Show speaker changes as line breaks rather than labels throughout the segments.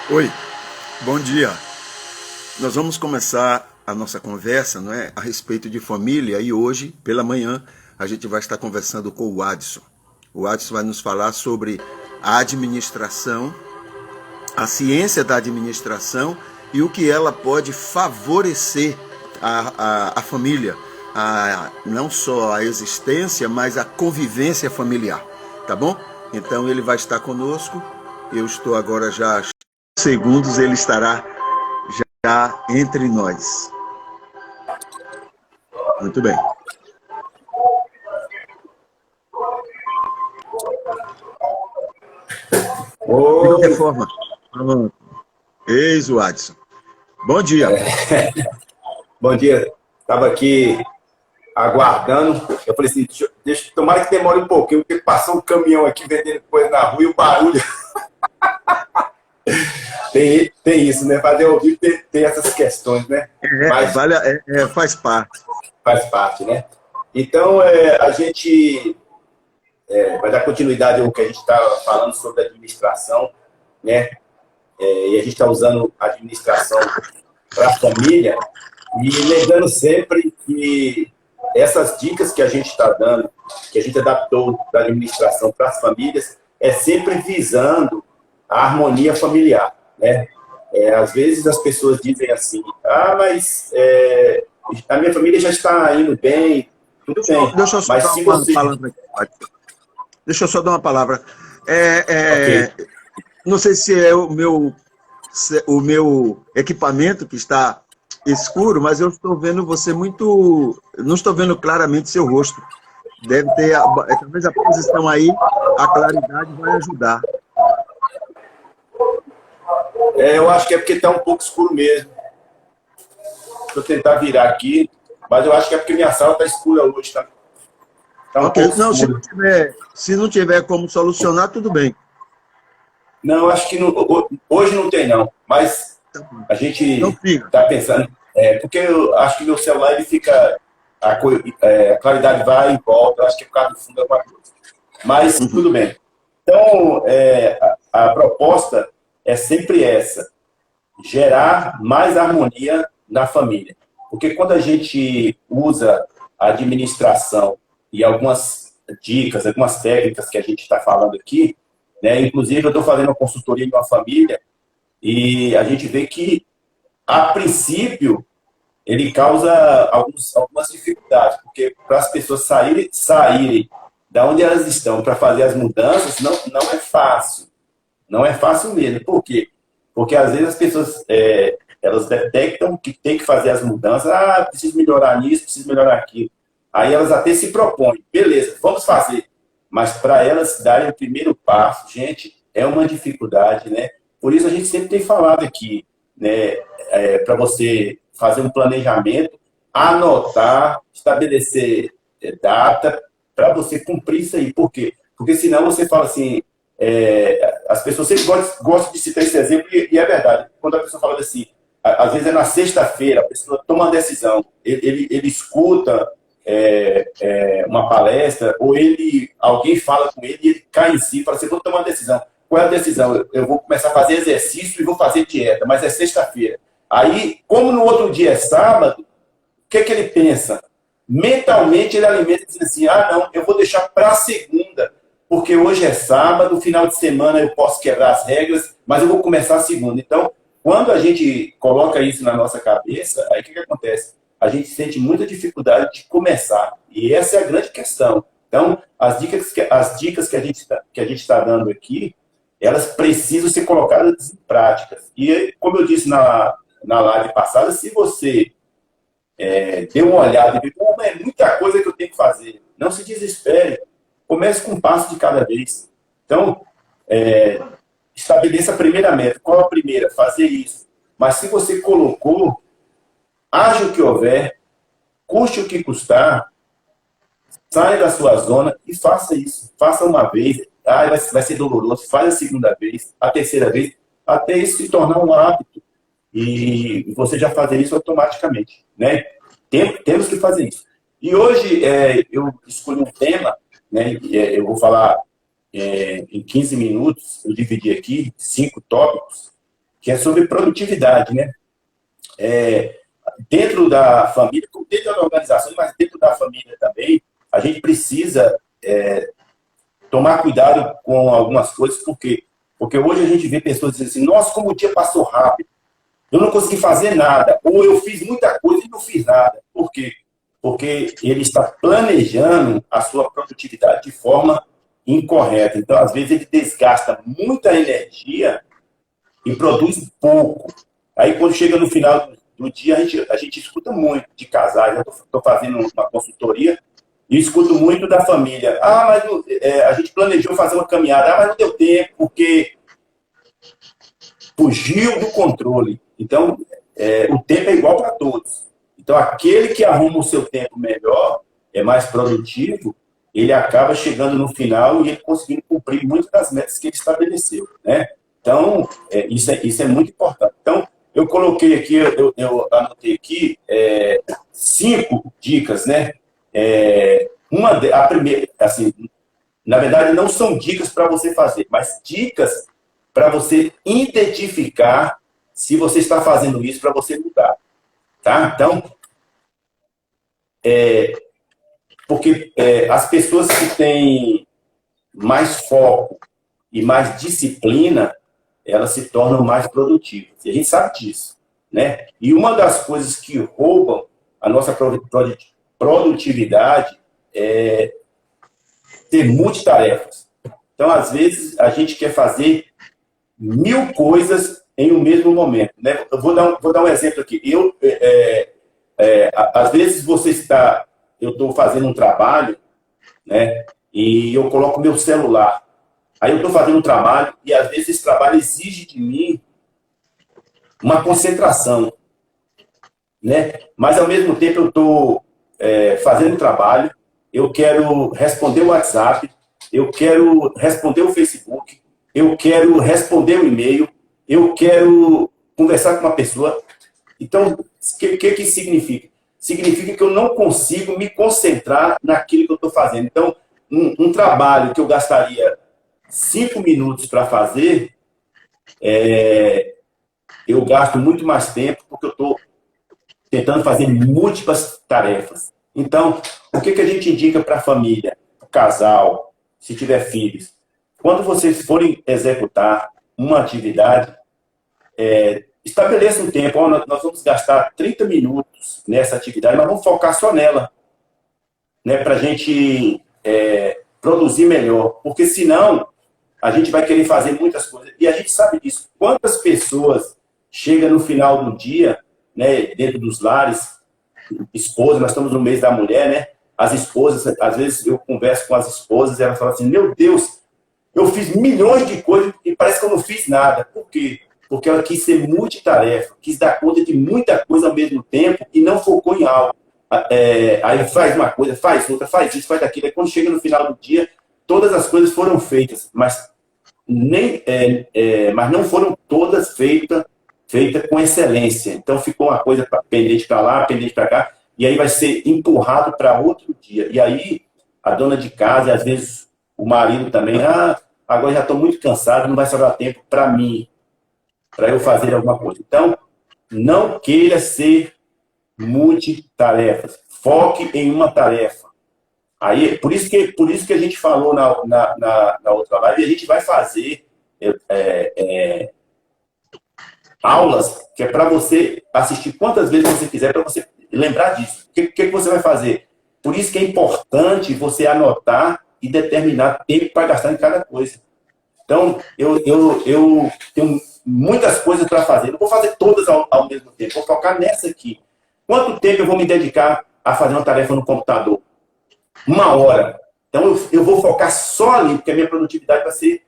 Oi, bom dia. Nós vamos começar a nossa conversa, não é, a respeito de família e hoje, pela manhã, a gente vai estar conversando com o Adson. O Adson vai nos falar sobre a administração, a ciência da administração e o que ela pode favorecer a família, não só a existência, mas a convivência familiar, tá bom? Então ele vai estar conosco. Eu estou agora já segundos, ele estará já entre nós. Muito bem. De qualquer
Oi,
forma, eis o Adson. Bom dia.
bom dia. Estava aqui aguardando. Eu falei assim, tomara que demore um pouquinho, porque passou um caminhão aqui vendendo coisa na rua e o barulho. Tem isso, né? Fazer ao vivo tem essas questões, né? Mas
Faz parte.
faz parte, né? Então, a gente vai dar continuidade ao que a gente está falando sobre administração, né? E a gente está usando a administração para a família e lembrando sempre que essas dicas que a gente está dando, que a gente adaptou da administração para as famílias, é sempre visando a harmonia familiar, né? Às vezes as pessoas dizem assim, mas a minha família já está indo bem, tudo bem,
Deixa eu só
mas
dar
se
uma
você...
palavra aqui. Deixa eu só dar uma palavra.
Ok.
Não sei se é o meu equipamento que está escuro, mas eu estou vendo você muito. Não estou vendo claramente seu rosto. Deve ter, talvez a posição aí, a claridade vai ajudar.
Eu acho que é porque está um pouco escuro mesmo. Deixa eu tentar virar aqui, mas eu acho que é porque minha sala está escura hoje, tá? Tá um
Ok,
pouco
não,
escuro.
se não tiver como solucionar, tudo bem.
Não, acho que hoje não tem, não. Mas
Tá bom.
a
Então
gente
fica.
está pensando. Porque eu acho que meu celular ele fica. A claridade vai e volta, acho que é por causa do fundo alguma coisa. Mas tudo bem. Então, a proposta é sempre essa: gerar mais harmonia na família. Porque quando a gente usa a administração e algumas dicas, algumas técnicas que a gente está falando aqui, né? Inclusive eu estou fazendo uma consultoria em uma família e a gente vê que, a princípio, ele causa algumas dificuldades, porque para as pessoas saírem da onde elas estão para fazer as mudanças, não é fácil. Não é fácil mesmo. Por quê? Porque às vezes as pessoas elas detectam que tem que fazer as mudanças. Preciso melhorar nisso, preciso melhorar aquilo. Aí elas até se propõem. Beleza, vamos fazer. Mas para elas darem o primeiro passo, gente, é uma dificuldade, né? Por isso a gente sempre tem falado aqui, né? Para você fazer um planejamento, anotar, estabelecer data para você cumprir isso aí. Por quê? Porque senão você fala assim, as pessoas sempre gostam de citar esse exemplo, e é verdade. Quando a pessoa fala assim, às vezes é na sexta-feira, a pessoa toma uma decisão, ele escuta uma palestra, ou alguém fala com ele e ele cai em si e fala assim, vou tomar uma decisão. Qual é a decisão? Eu vou começar a fazer exercício e vou fazer dieta, mas é sexta-feira. Aí, como no outro dia é sábado, o que ele pensa? Mentalmente ele alimenta e diz assim, não, eu vou deixar para segunda, porque hoje é sábado, final de semana eu posso quebrar as regras, mas eu vou começar a segunda. Então, quando a gente coloca isso na nossa cabeça, aí o que acontece? A gente sente muita dificuldade de começar. E essa é a grande questão. Então, as dicas que a gente está dando aqui, elas precisam ser colocadas em práticas. E, como eu disse na live passada, se você deu uma olhada e viu, é muita coisa que eu tenho que fazer, não se desespere. Comece com um passo de cada vez. Então, estabeleça a primeira meta. Qual a primeira? Fazer isso. Mas se você colocou, haja o que houver, custe o que custar, saia da sua zona e faça isso. Faça uma vez. Vai ser doloroso. Faz a segunda vez, a terceira vez, até isso se tornar um hábito. E você já fazer isso automaticamente, né? Temos que fazer isso. E hoje eu escolhi um tema, né? Eu vou falar em 15 minutos, eu dividi aqui 5 tópicos, que é sobre produtividade, né? Dentro da família, dentro da organização, mas dentro da família também, a gente precisa tomar cuidado com algumas coisas, porque hoje a gente vê pessoas dizendo assim, nossa, como o dia passou rápido, eu não consegui fazer nada, ou eu fiz muita coisa e não fiz nada. Por quê? Porque ele está planejando a sua produtividade de forma incorreta. Então, às vezes, ele desgasta muita energia e produz pouco. Aí, quando chega no final do dia, a gente escuta muito de casais. Eu estou fazendo uma consultoria e escuto muito da família. Ah, mas a gente planejou fazer uma caminhada, mas não deu tempo, porque fugiu do controle. Então, o tempo é igual para todos. Então, aquele que arruma o seu tempo melhor, é mais produtivo, ele acaba chegando no final e ele conseguindo cumprir muitas das metas que ele estabeleceu, né? Então, isso é muito importante. Então, eu coloquei aqui, eu anotei aqui 5 dicas, né? A primeira, assim, na verdade, não são dicas para você fazer, mas dicas para você identificar se você está fazendo isso para você mudar, tá? Então, porque as pessoas que têm mais foco e mais disciplina, elas se tornam mais produtivas. E a gente sabe disso, né? E uma das coisas que roubam a nossa produtividade é ter multitarefas. Então, às vezes, a gente quer fazer 1000 coisas em um mesmo momento, né? Eu vou dar um exemplo aqui. Às vezes eu estou fazendo um trabalho, né? E eu coloco meu celular. Aí eu estou fazendo um trabalho e às vezes esse trabalho exige de mim uma concentração, né? Mas ao mesmo tempo eu estou fazendo um trabalho, eu quero responder o WhatsApp, eu quero responder o Facebook, eu quero responder o e-mail, eu quero conversar com uma pessoa. Então, o que significa? Significa que eu não consigo me concentrar naquilo que eu estou fazendo. Então, um trabalho que eu gastaria 5 minutos para fazer, eu gasto muito mais tempo porque eu estou tentando fazer múltiplas tarefas. Então, o que a gente indica para a família, para o casal, se tiver filhos? Quando vocês forem executar uma atividade, estabeleça um tempo. Nós vamos gastar 30 minutos nessa atividade, mas vamos focar só nela, né, para a gente produzir melhor. Porque senão, a gente vai querer fazer muitas coisas. E a gente sabe disso. Quantas pessoas chegam no final do dia, né, dentro dos lares, esposas, nós estamos no mês da mulher, né? As esposas, às vezes eu converso com as esposas e elas falam assim, meu Deus, eu fiz milhões de coisas e parece que eu não fiz nada. Por quê? Porque ela quis ser multitarefa, quis dar conta de muita coisa ao mesmo tempo e não focou em algo. Aí faz uma coisa, faz outra, faz isso, faz aquilo. Aí quando chega no final do dia, todas as coisas foram feitas, mas não foram todas feitas com excelência. Então ficou uma coisa pendente para lá, pendente para cá, e aí vai ser empurrado para outro dia. E aí a dona de casa, e às vezes o marido também, agora já estou muito cansado, não vai sobrar tempo para mim, para eu fazer alguma coisa. Então, não queira ser multitarefas. Foque em uma tarefa. Aí, por isso que a gente falou na outra live, a gente vai fazer aulas que é para você assistir quantas vezes você quiser, para você lembrar disso. O que você vai fazer? Por isso que é importante você anotar e determinar tempo para gastar em cada coisa. Então, eu tenho muitas coisas para fazer. Não vou fazer todas ao mesmo tempo. Vou focar nessa aqui. Quanto tempo eu vou me dedicar a fazer uma tarefa no computador? 1 hora. Então, eu vou focar só ali, porque a minha produtividade vai ser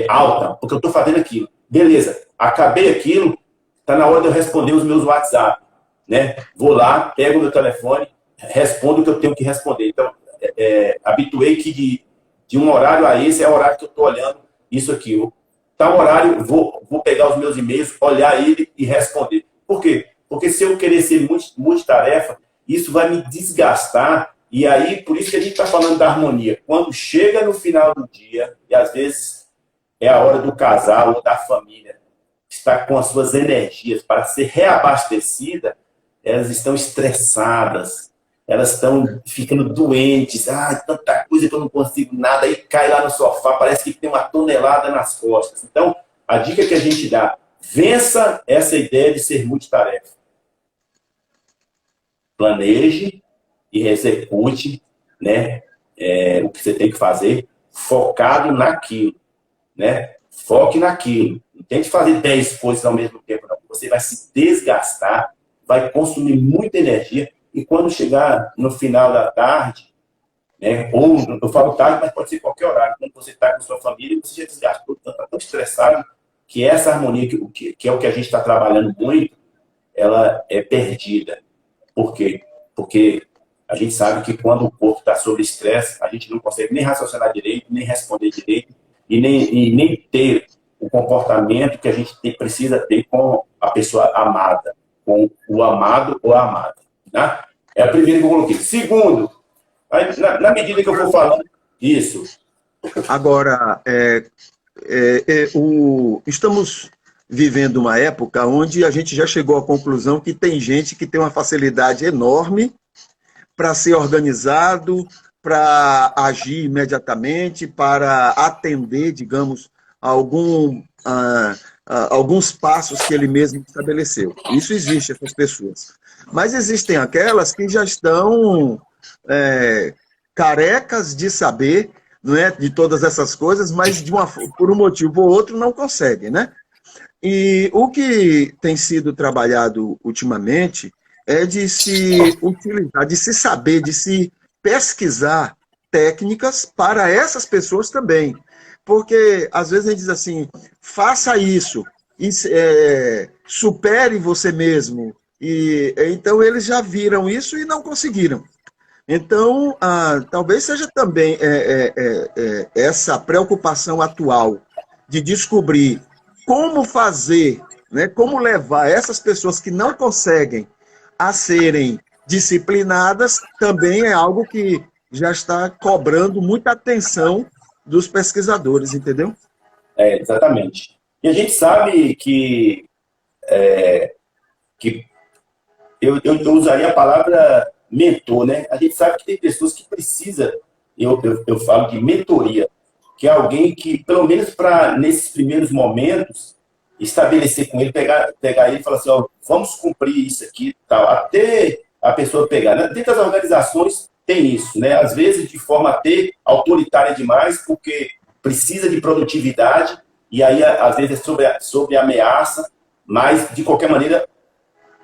alta, porque eu estou fazendo aquilo. Beleza, acabei aquilo, está na hora de eu responder os meus WhatsApp, né? Vou lá, pego o meu telefone, respondo o que eu tenho que responder. Então, habituei que de um horário a esse é o horário que eu estou olhando isso aqui. Tal horário, vou pegar os meus e-mails, olhar ele e responder. Por quê? Porque se eu querer ser multitarefa, isso vai me desgastar. E aí, por isso que a gente está falando da harmonia. Quando chega no final do dia, e às vezes é a hora do casal ou da família está com as suas energias para ser reabastecida, elas estão estressadas, elas estão ficando doentes, tanta coisa que eu não consigo nada, aí cai lá no sofá, parece que tem uma tonelada nas costas. Então, a dica que a gente dá, vença essa ideia de ser multitarefa. Planeje e execute, né, o que você tem que fazer, focado naquilo, né? Foque naquilo. Não tente fazer 10 coisas ao mesmo tempo, não. Você vai se desgastar, vai consumir muita energia, e quando chegar no final da tarde, né, ou eu falo tarde, mas pode ser qualquer horário, quando você está com sua família, você já desgastou, está tão estressado, que essa harmonia, que é o que a gente está trabalhando muito, ela é perdida. Por quê? Porque a gente sabe que quando o corpo está sob estresse, a gente não consegue nem raciocinar direito, nem responder direito, e nem ter o comportamento que a gente precisa ter com a pessoa amada, com o amado ou a amada. Né? É a primeira que eu coloquei. Segundo, na medida que eu for falando isso.
Agora, estamos vivendo uma época onde a gente já chegou à conclusão que tem gente que tem uma facilidade enorme para ser organizado, para agir imediatamente, para atender, digamos, alguns passos que ele mesmo estabeleceu. Isso existe, essas pessoas. Mas existem aquelas que já estão carecas de saber, não é, de todas essas coisas, mas por um motivo ou outro não conseguem, né? E o que tem sido trabalhado ultimamente é de se utilizar, de se saber, de se pesquisar técnicas para essas pessoas também. Porque, às vezes, a gente diz assim, faça isso, supere você mesmo. E então, eles já viram isso e não conseguiram. Então, talvez seja também essa preocupação atual de descobrir como fazer, né, como levar essas pessoas que não conseguem a serem disciplinadas, também é algo que já está cobrando muita atenção dos pesquisadores, entendeu?
Exatamente. E a gente sabe que eu usaria a palavra mentor, né? A gente sabe que tem pessoas que precisam, eu falo de mentoria, que é alguém que, pelo menos para nesses primeiros momentos, estabelecer com ele, pegar ele e falar assim, vamos cumprir isso aqui, tal, até a pessoa pegar. Né? Dentro das organizações tem isso, né? Às vezes de forma até autoritária demais, porque precisa de produtividade, e aí às vezes é sobre ameaça, mas de qualquer maneira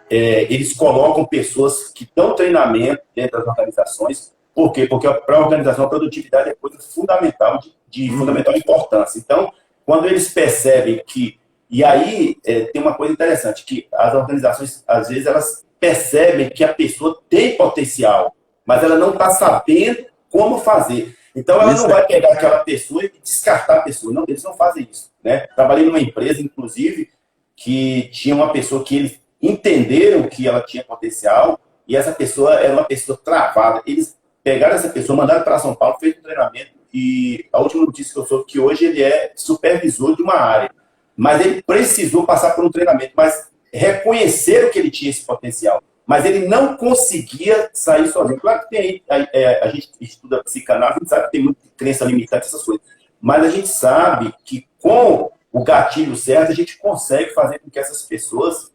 eles colocam pessoas que dão treinamento dentro das organizações. Por quê? Porque para a organização a produtividade é coisa fundamental, de fundamental importância. Então, quando eles percebem que... E aí tem uma coisa interessante, que as organizações, às vezes, elas percebem que a pessoa tem potencial, mas ela não está sabendo como fazer. Então, ela não vai pegar aquela pessoa e descartar a pessoa. Não, eles não fazem isso. Né? Trabalhei numa empresa, inclusive, que tinha uma pessoa que eles entenderam que ela tinha potencial, e essa pessoa era uma pessoa travada. Eles pegaram essa pessoa, mandaram para São Paulo, fez um treinamento, e a última notícia que eu soube é que hoje ele é supervisor de uma área. Mas ele precisou passar por um treinamento, mas reconheceram que ele tinha esse potencial. Mas ele não conseguia sair sozinho. Claro que tem a gente estuda psicanálise, a gente sabe que tem muita crença limitante, essas coisas. Mas a gente sabe que com o gatilho certo, a gente consegue fazer com que essas pessoas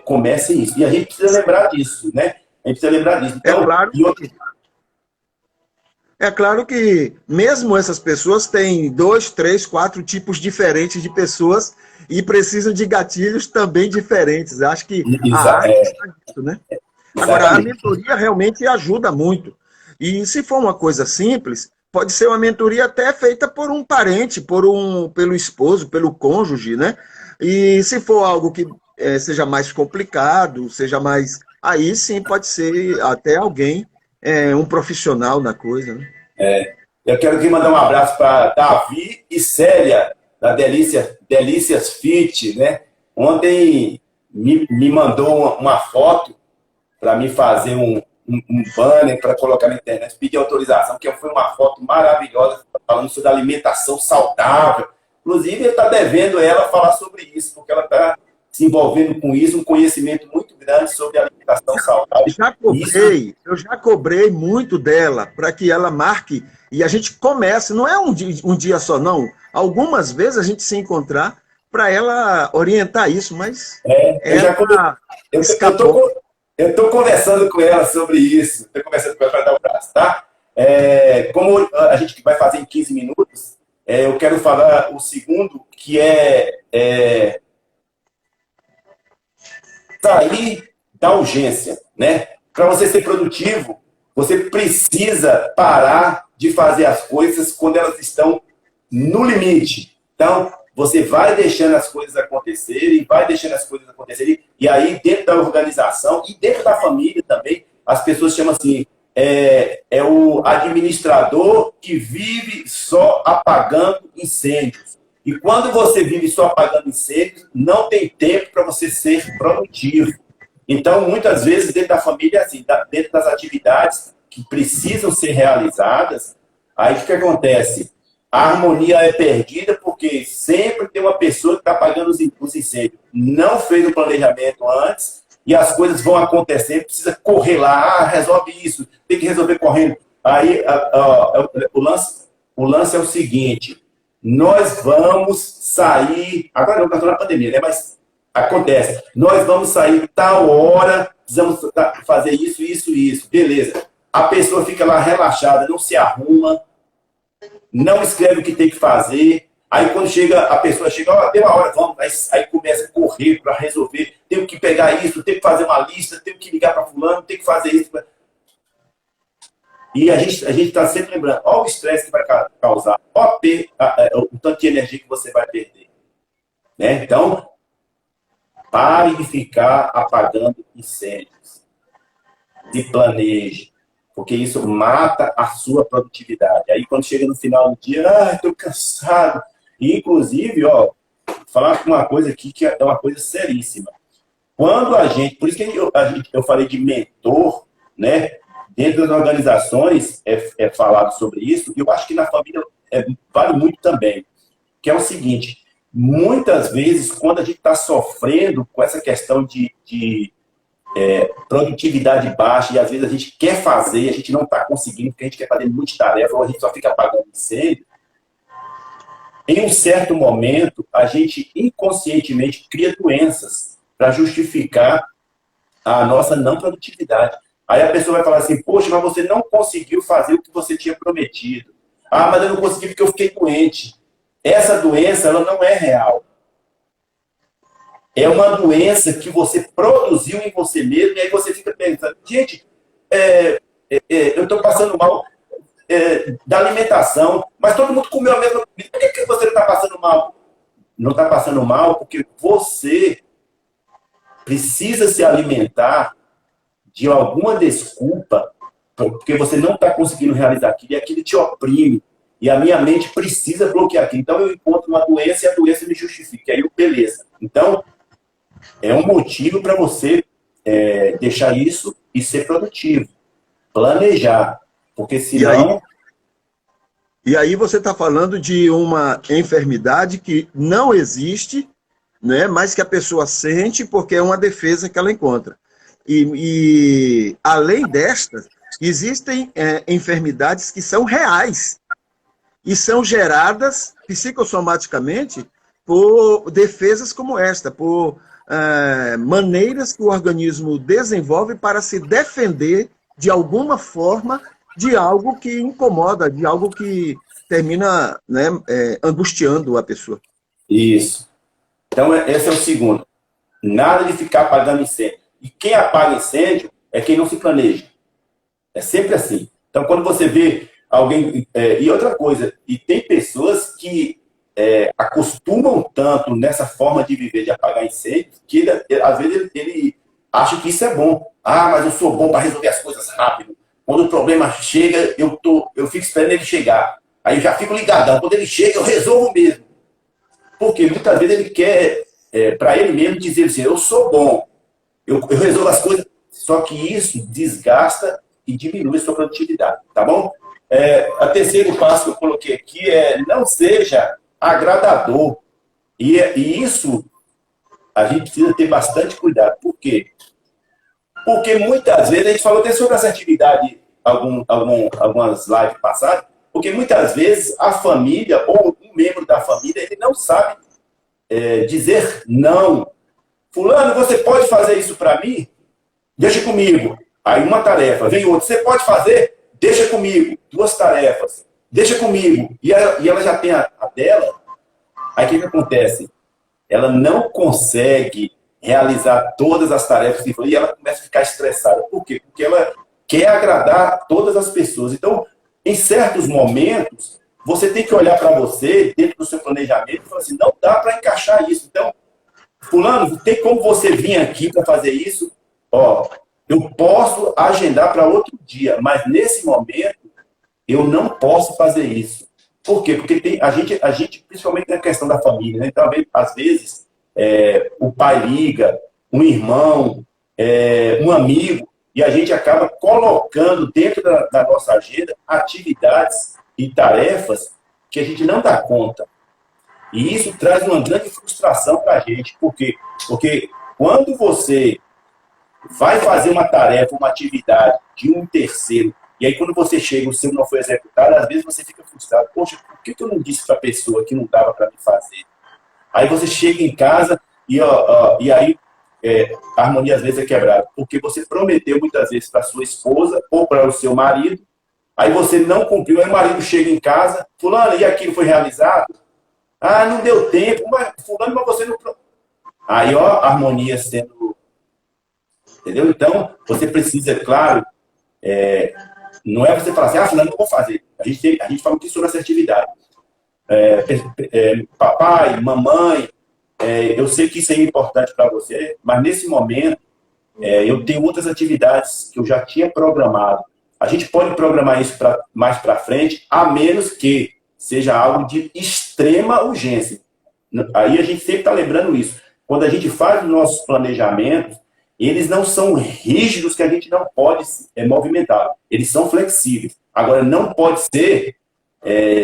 comecem isso. E a gente precisa lembrar disso, né? A gente precisa lembrar disso. Então,
é claro que mesmo essas pessoas têm 2, 3, 4 tipos diferentes de pessoas e precisam de gatilhos também diferentes. Acho que a arte está nisso, né? Agora, a mentoria realmente ajuda muito. E se for uma coisa simples, pode ser uma mentoria até feita por um parente, pelo esposo, pelo cônjuge, né? E se for algo que seja mais complicado, seja mais... Aí sim pode ser até alguém, um profissional na coisa, né?
Eu quero aqui mandar um abraço para Davi e Célia, da Delícias Fit, né? Ontem me mandou uma foto para me fazer um banner para colocar na internet, pedir autorização, que foi uma foto maravilhosa, falando sobre alimentação saudável. Inclusive, ele está devendo ela falar sobre isso, porque ela está se envolvendo com isso, um conhecimento muito grande sobre alimentação saudável.
Eu já cobrei muito dela para que ela marque e a gente comece, não é um dia só, não. Algumas vezes a gente se encontrar para ela orientar isso, mas escapou.
Eu estou conversando com ela sobre isso, estou conversando com ela para dar o braço, tá? Como a gente vai fazer em 15 minutos, eu quero falar o segundo, que é sair da urgência, né? Para você ser produtivo, você precisa parar de fazer as coisas quando elas estão no limite. Então, você vai deixando as coisas acontecerem, e aí dentro da organização e dentro da família também, as pessoas chamam assim, é o administrador que vive só apagando incêndios. E quando você vive só apagando incêndios, não tem tempo para você ser produtivo. Então, muitas vezes, dentro da família, assim, dentro das atividades que precisam ser realizadas, aí o que acontece? A harmonia é perdida porque sempre tem uma pessoa que está apagando os incêndios. Não fez o planejamento antes e as coisas vão acontecer, precisa correr lá, resolve isso, tem que resolver correndo. Aí o lance é o seguinte, nós vamos sair, agora não, está na pandemia, né? Mas acontece, nós vamos sair tal hora, precisamos fazer isso, isso, isso, beleza. A pessoa fica lá relaxada, não se arruma, não escreve o que tem que fazer, aí quando a pessoa chega, deu a hora, vamos, aí começa a correr para resolver, tenho que pegar isso, tenho que fazer uma lista, tenho que ligar para fulano, tenho que fazer isso. E a gente está sempre lembrando, olha o estresse que vai causar, olha o tanto de energia que você vai perder. Né? Então, pare de ficar apagando incêndios. Se planeje, porque isso mata a sua produtividade. Aí, quando chega no final do dia, estou cansado. E, inclusive, falar uma coisa aqui que é uma coisa seríssima. Quando por isso que eu falei de mentor, né? Dentro das organizações é falado sobre isso, e eu acho que na família vale muito também, que é o seguinte, muitas vezes, quando a gente está sofrendo com essa questão de produtividade baixa, e às vezes a gente quer fazer, a gente não está conseguindo, porque a gente quer fazer muita tarefa, ou a gente só fica apagando incêndio, em um certo momento, a gente inconscientemente cria doenças para justificar a nossa não produtividade. Aí a pessoa vai falar assim, poxa, mas você não conseguiu fazer o que você tinha prometido. Ah, mas eu não consegui porque eu fiquei doente. Essa doença, ela não é real. É uma doença que você produziu em você mesmo, e aí você fica pensando, gente, eu estou passando mal da alimentação, mas todo mundo comeu a mesma comida. Por que você não está passando mal? Não está passando mal porque você precisa se alimentar de alguma desculpa, porque você não está conseguindo realizar aquilo, e aquilo te oprime. E a minha mente precisa bloquear aquilo. Então eu encontro uma doença e a doença me justifica. Aí, beleza. Então, é um motivo para você deixar isso e ser produtivo. Planejar. Porque senão...
E aí você está falando de uma enfermidade que não existe, né, mas que a pessoa sente porque é uma defesa que ela encontra. E além destas, existem enfermidades que são reais e são geradas psicossomaticamente por defesas como esta, por maneiras que o organismo desenvolve para se defender de alguma forma de algo que incomoda, de algo que termina, né, angustiando a pessoa.
Isso. Então, esse é o segundo. Nada de ficar apagando incêndio. E quem apaga incêndio é quem não se planeja. É sempre assim. Então, quando você vê alguém... e outra coisa, e tem pessoas que acostumam tanto nessa forma de viver, de apagar incêndio, que às vezes ele acha que isso é bom. Ah, mas eu sou bom para resolver as coisas rápido. Quando o problema chega, eu fico esperando ele chegar. Aí eu já fico ligadão. Quando ele chega, eu resolvo mesmo. Porque muitas vezes ele quer, para ele mesmo, dizer assim, eu sou bom. Eu resolvo as coisas, só que isso desgasta e diminui a sua produtividade, tá bom? O terceiro passo que eu coloquei aqui é não seja agradador. E isso a gente precisa ter bastante cuidado. Por quê? Porque muitas vezes, a gente falou até sobre assertividade algumas lives passadas, porque muitas vezes a família ou um membro da família, ele não sabe dizer não. Fulano, você pode fazer isso para mim? Deixa comigo. Aí uma tarefa, vem outra. Você pode fazer? Deixa comigo. Duas tarefas. Deixa comigo. E ela já tem a dela. Aí o que acontece? Ela não consegue realizar todas as tarefas e ela começa a ficar estressada. Por quê? Porque ela quer agradar todas as pessoas. Então, em certos momentos, você tem que olhar para você, dentro do seu planejamento, e falar assim, não dá para encaixar isso. Então, fulano, tem como você vir aqui para fazer isso? Ó, eu posso agendar para outro dia, mas nesse momento, eu não posso fazer isso. Por quê? Porque a gente, principalmente na questão da família, né? Então, às vezes, o pai liga, um irmão, um amigo, e a gente acaba colocando dentro da nossa agenda atividades e tarefas que a gente não dá conta. E isso traz uma grande frustração para a gente. Por quê? Porque quando você vai fazer uma tarefa, uma atividade de um terceiro, e aí quando você chega, o seu não foi executado, às vezes você fica frustrado. Poxa, por que eu não disse para a pessoa que não dava para me fazer? Aí você chega em casa e aí a harmonia às vezes é quebrada. Porque você prometeu muitas vezes para sua esposa ou para o seu marido, aí você não cumpriu, aí o marido chega em casa, fulano, e aquilo foi realizado? Ah, não deu tempo, mas fulano, mas você não... Aí, ó, a harmonia sendo... Entendeu? Então, você precisa, claro, não é você falar assim, ah, fulano, não vou fazer. A gente fala aqui sobre assertividade. Papai, mamãe, eu sei que isso é importante para você, mas nesse momento, eu tenho outras atividades que eu já tinha programado. A gente pode programar isso mais para frente, a menos que seja algo de extrema urgência. Aí a gente sempre está lembrando isso. Quando a gente faz os nossos planejamentos, eles não são rígidos que a gente não pode movimentar. Eles são flexíveis. Agora, não pode ser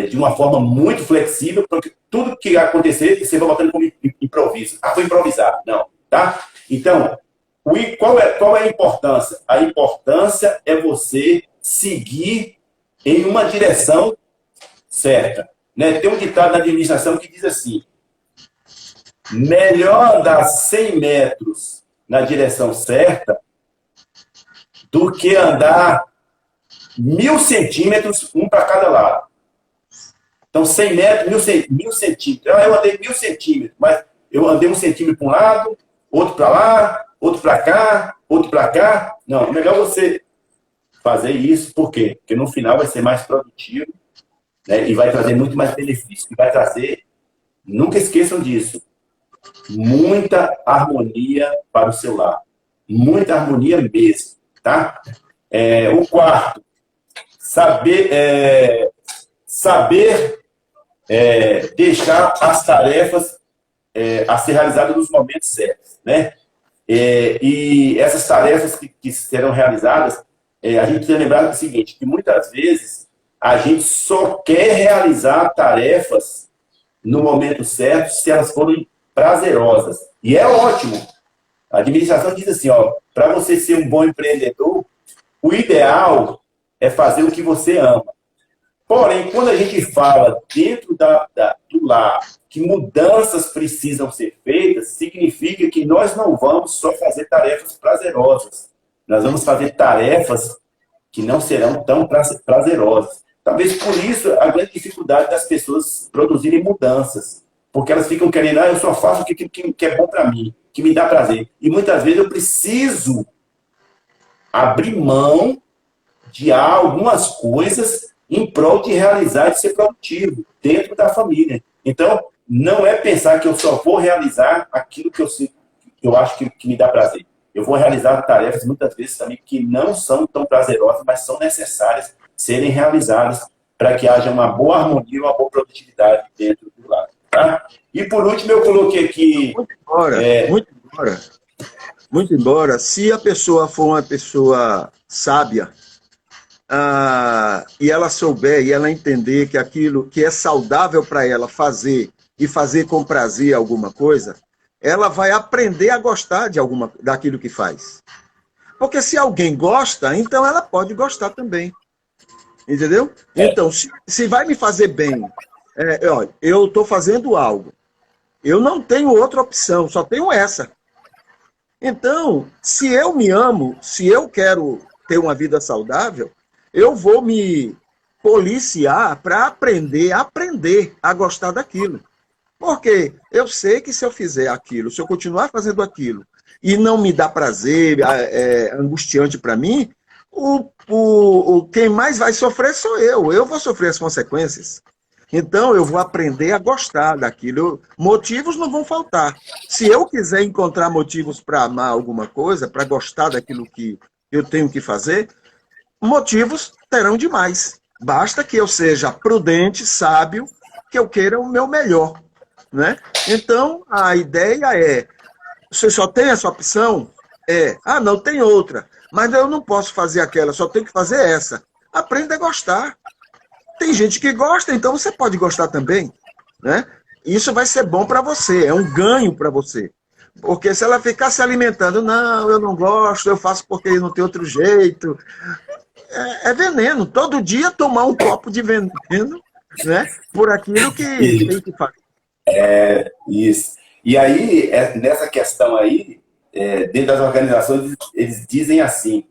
de uma forma muito flexível, porque tudo que acontecer, você vai botando como improviso. Ah, foi improvisado. Não, tá? Então, qual é a importância? A importância é você seguir em uma direção certa. Né? Tem um ditado na administração que diz assim, melhor andar 100 metros na direção certa do que andar 1.000 centímetros, um para cada lado. Então, 100 metros, 1.000 centímetros. Eu andei 1.000 centímetros, mas eu andei 1 centímetro para um lado, outro para lá, outro para cá, outro para cá. Não, é melhor você fazer isso. Por quê? Porque no final vai ser mais produtivo, né? E vai trazer muito mais benefício. E vai trazer, nunca esqueçam disso, muita harmonia para o seu lar. Muita harmonia mesmo, tá? O quarto, saber deixar as tarefas a ser realizadas nos momentos certos, né? E essas tarefas que serão realizadas, a gente precisa lembrar do seguinte, que muitas vezes a gente só quer realizar tarefas no momento certo se elas forem prazerosas. E é ótimo. A administração diz assim, ó, para você ser um bom empreendedor, o ideal é fazer o que você ama. Porém, quando a gente fala dentro do lar que mudanças precisam ser feitas, significa que nós não vamos só fazer tarefas prazerosas. Nós vamos fazer tarefas que não serão tão prazerosas. Talvez por isso a grande dificuldade das pessoas produzirem mudanças. Porque elas ficam querendo, eu só faço o que é bom para mim, que me dá prazer. E muitas vezes eu preciso abrir mão de algumas coisas em prol de realizar e ser produtivo dentro da família. Então, não é pensar que eu só vou realizar aquilo que eu acho que me dá prazer. Eu vou realizar tarefas, muitas vezes, também que não são tão prazerosas, mas são necessárias serem realizadas para que haja uma boa harmonia, uma boa produtividade dentro do lar. Tá? E, por último, eu coloquei aqui...
Muito embora, se a pessoa for uma pessoa sábia, e ela souber e ela entender que aquilo que é saudável para ela fazer e fazer com prazer alguma coisa, ela vai aprender a gostar daquilo que faz. Porque se alguém gosta, então ela pode gostar também. Entendeu? Então, se vai me fazer bem, olha, eu estou fazendo algo, eu não tenho outra opção, só tenho essa. Então, se eu me amo, se eu quero ter uma vida saudável, eu vou me policiar para aprender a gostar daquilo. Porque eu sei que se eu fizer aquilo, se eu continuar fazendo aquilo, e não me dá prazer, é angustiante para mim, quem mais vai sofrer sou eu vou sofrer as consequências. Então, eu vou aprender a gostar daquilo. Motivos não vão faltar. Se eu quiser encontrar motivos para amar alguma coisa, para gostar daquilo que eu tenho que fazer, motivos terão demais. Basta que eu seja prudente, sábio, que eu queira o meu melhor. Né? Então, a ideia é, você só tem essa opção? Não, tem outra. Mas eu não posso fazer aquela, só tenho que fazer essa. Aprenda a gostar. Tem gente que gosta, então você pode gostar também, né? Isso vai ser bom para você, é um ganho para você. Porque se ela ficar se alimentando, não, eu não gosto, eu faço porque não tem outro jeito, é veneno. Todo dia tomar um copo de veneno, né? Por aquilo que tem que fazer.
Isso. E aí, nessa questão aí, dentro das organizações, eles dizem assim,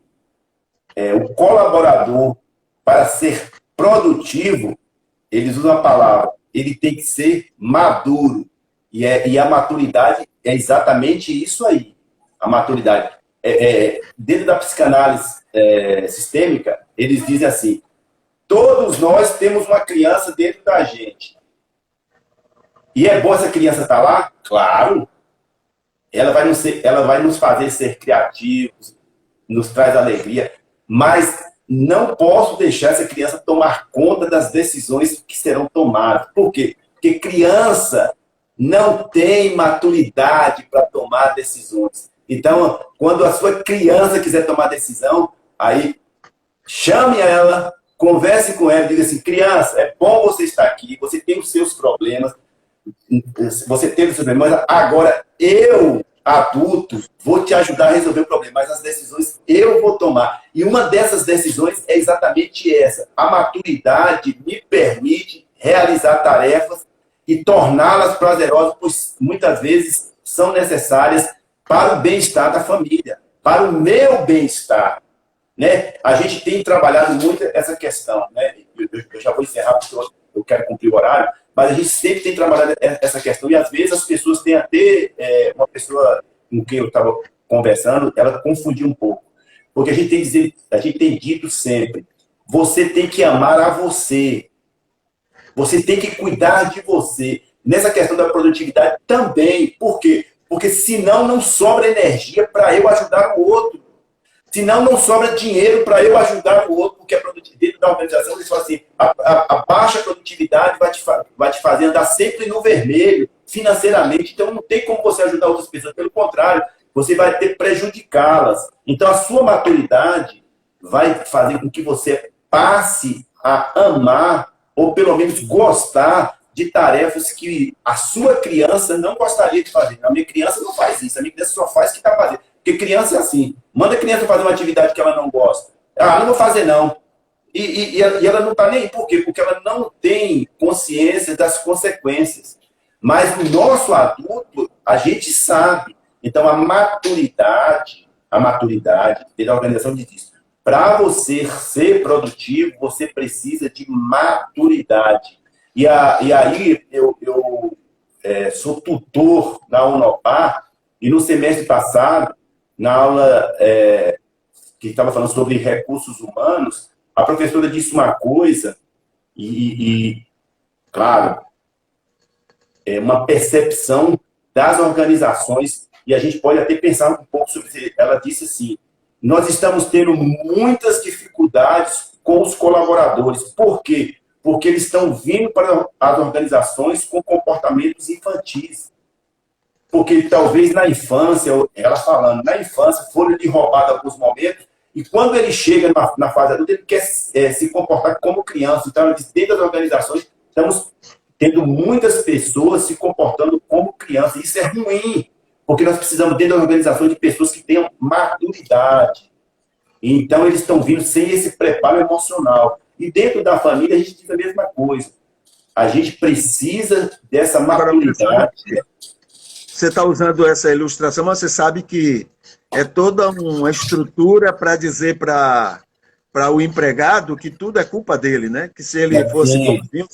o colaborador, para ser produtivo, eles usam a palavra, ele tem que ser maduro. E a maturidade é exatamente isso aí. A maturidade. Dentro da psicanálise sistêmica, eles dizem assim, todos nós temos uma criança dentro da gente. E é bom essa criança estar lá? Claro. Ela vai nos fazer ser criativos, nos traz alegria, mas não posso deixar essa criança tomar conta das decisões que serão tomadas. Por quê? Porque criança não tem maturidade para tomar decisões. Então, quando a sua criança quiser tomar decisão, aí chame ela, converse com ela, diga assim, criança, é bom você estar aqui, você tem os seus problemas, você teve os seus problemas, agora eu, adulto, vou te ajudar a resolver o problema, mas as decisões eu vou tomar. E uma dessas decisões é exatamente essa. A maturidade me permite realizar tarefas e torná-las prazerosas, pois muitas vezes são necessárias para o bem-estar da família, para o meu bem-estar. Né? A gente tem trabalhado muito essa questão. Né? Eu já vou encerrar porque eu quero cumprir o horário, mas a gente sempre tem trabalhado essa questão e às vezes as pessoas têm até uma pessoa com quem eu estava conversando, ela confundiu um pouco. Porque a gente tem dito sempre, você tem que amar a você. Você tem que cuidar de você. Nessa questão da produtividade também. Por quê? Porque senão não sobra energia para eu ajudar o outro. Senão não sobra dinheiro para eu ajudar o outro, porque a produtividade dentro da organização, eles falam assim, a baixa produtividade vai te fazer andar sempre no vermelho, financeiramente. Então não tem como você ajudar outras pessoas. Pelo contrário, você vai ter prejudicá-las. Então a sua maturidade vai fazer com que você passe a amar, ou pelo menos gostar de tarefas que a sua criança não gostaria de fazer. A minha criança não faz isso, a minha criança só faz o que está fazendo. Porque criança é assim, manda a criança fazer uma atividade que ela não gosta. Não vou fazer não. E ela não está nem aí. Por quê? Porque ela não tem consciência das consequências. Mas no nosso adulto, a gente sabe. Então a maturidade, dentro da organização diz isso. Para você ser produtivo, você precisa de maturidade. E aí eu sou tutor na Unopar, e no semestre passado, na aula que estava falando sobre recursos humanos, a professora disse uma coisa, claro, é uma percepção das organizações, e a gente pode até pensar um pouco sobre isso. Ela disse assim, nós estamos tendo muitas dificuldades com os colaboradores. Por quê? Porque eles estão vindo para as organizações com comportamentos infantis. Porque talvez na infância, ela falando, na infância foram lhe roubados alguns momentos E quando ele chega na fase adulta, ele quer se comportar como criança. Então, dentro das organizações, estamos tendo muitas pessoas se comportando como criança. Isso é ruim, porque nós precisamos, dentro da organização, de pessoas que tenham maturidade. Então, eles estão vindo sem esse preparo emocional. E dentro da família, a gente diz a mesma coisa. A gente precisa dessa maturidade.
Você está usando essa ilustração, mas você sabe que é toda uma estrutura para dizer para o empregado que tudo é culpa dele, né? Que se ele fosse bonzinho,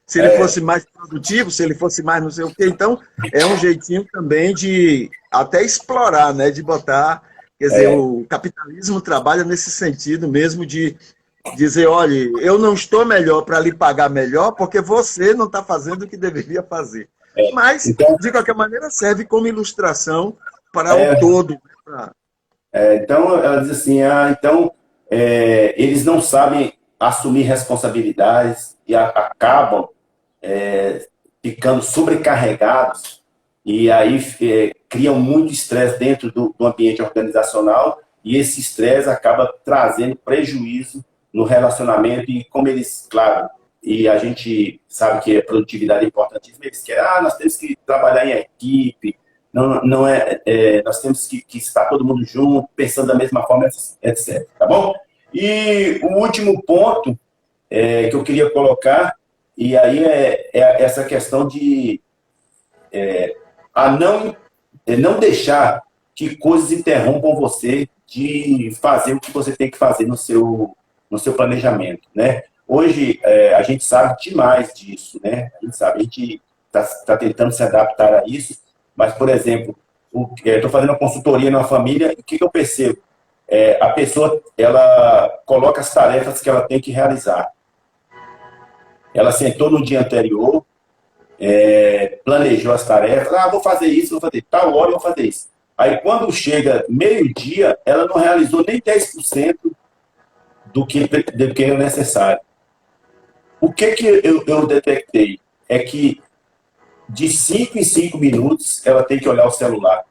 se ele fosse mais produtivo, se ele fosse mais não sei o quê. Então, é um jeitinho também de até explorar, né? De botar... Quer dizer, o capitalismo trabalha nesse sentido mesmo de dizer, olha, eu não estou melhor para lhe pagar melhor porque você não está fazendo o que deveria fazer. Mas,
então,
de qualquer maneira, serve como ilustração para o todo.
Então, ela diz assim, eles não sabem assumir responsabilidades e acabam ficando sobrecarregados e aí criam muito estresse dentro do ambiente organizacional e esse estresse acaba trazendo prejuízo no relacionamento e como eles, claro, e a gente sabe que a produtividade é importantíssima, eles querem, nós temos que trabalhar em equipe, nós temos que estar todo mundo junto, pensando da mesma forma, etc. Tá bom? E o último ponto que eu queria colocar, e aí é essa questão de não deixar que coisas interrompam você de fazer o que você tem que fazer no seu planejamento, né? Hoje, a gente sabe demais disso, né? A gente está tentando se adaptar a isso, mas, por exemplo, estou fazendo uma consultoria numa família, e o que eu percebo? A pessoa, ela coloca as tarefas que ela tem que realizar. Ela sentou no dia anterior, planejou as tarefas, vou fazer isso, vou fazer tal hora, vou fazer isso. Aí, quando chega meio-dia, ela não realizou nem 10% do que é necessário. O que eu detectei? É que de 5 em 5 minutos ela tem que olhar o celular.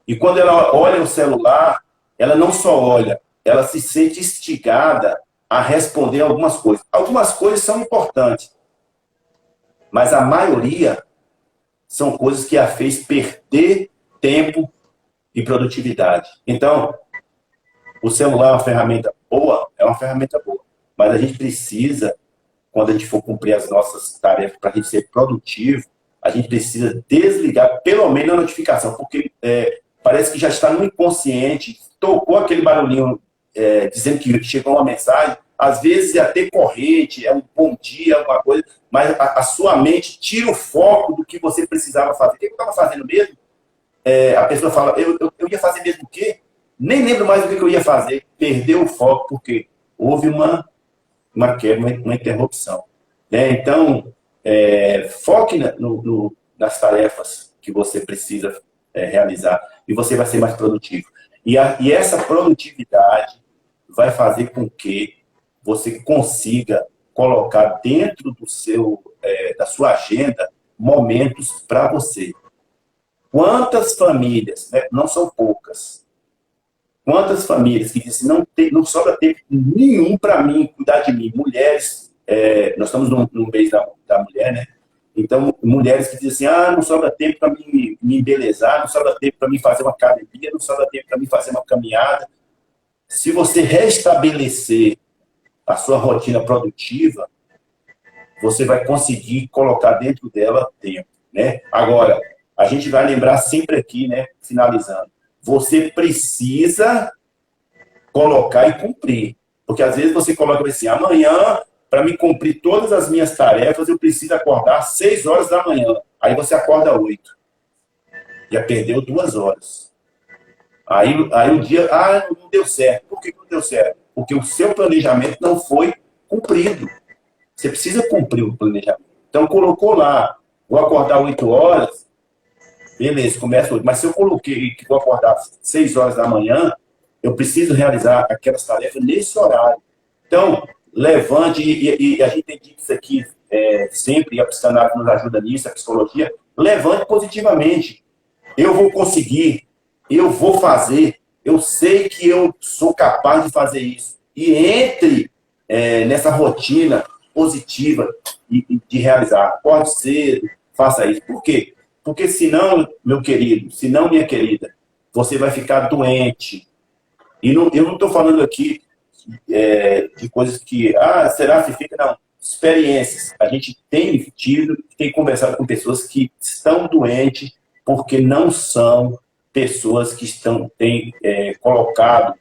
E quando ela olha o celular, ela não só olha, ela se sente instigada a responder algumas coisas. Algumas coisas são importantes, mas a maioria são coisas que a fez perder tempo e produtividade. Então, o celular é uma ferramenta boa? É uma ferramenta boa. Mas a gente precisa, quando a gente for cumprir as nossas tarefas para a gente ser produtivo, a gente precisa desligar pelo menos a notificação, porque parece que já está no inconsciente, tocou aquele barulhinho dizendo que chegou uma mensagem, às vezes é até corrente, é um bom dia, alguma coisa, mas a sua mente tira o foco do que você precisava fazer. O que eu estava fazendo mesmo? A pessoa fala, eu ia fazer mesmo o quê? Nem lembro mais do que eu ia fazer. Perdeu o foco porque houve uma quebra, uma interrupção. Então, foque nas tarefas que você precisa realizar e você vai ser mais produtivo. E essa produtividade vai fazer com que você consiga colocar dentro da sua agenda momentos para você. Quantas famílias, né, não são poucas, quantas famílias que dizem não sobra tempo nenhum para mim, cuidar de mim. Mulheres, nós estamos no mês da mulher, né? Então, mulheres que dizem assim, não sobra tempo para me embelezar, não sobra tempo para mim fazer uma academia, não sobra tempo para mim fazer uma caminhada. Se você restabelecer a sua rotina produtiva, você vai conseguir colocar dentro dela tempo, né? Agora, a gente vai lembrar sempre aqui, né, finalizando, você precisa colocar e cumprir. Porque às vezes você coloca assim, amanhã, para me cumprir todas as minhas tarefas, eu preciso acordar às 6 horas da manhã. Aí você acorda às 8. Já perdeu 2 horas. Aí o dia, não deu certo. Por que não deu certo? Porque o seu planejamento não foi cumprido. Você precisa cumprir o planejamento. Então colocou lá, vou acordar às 8 horas, beleza, começa hoje. Mas se eu coloquei que vou acordar às 6 horas da manhã, eu preciso realizar aquelas tarefas nesse horário. Então, levante, e a gente tem dito isso aqui sempre, e a psicanálise nos ajuda nisso, a psicologia, levante positivamente. Eu vou conseguir, eu vou fazer, eu sei que eu sou capaz de fazer isso. E entre nessa rotina positiva de realizar. Pode ser, faça isso. Por quê? Porque senão, meu querido, senão, minha querida, você vai ficar doente. E não, eu não estou falando aqui de coisas que, será que fica? Não. Experiências. A gente tem tido, tem conversado com pessoas que estão doentes porque não são pessoas que têm colocado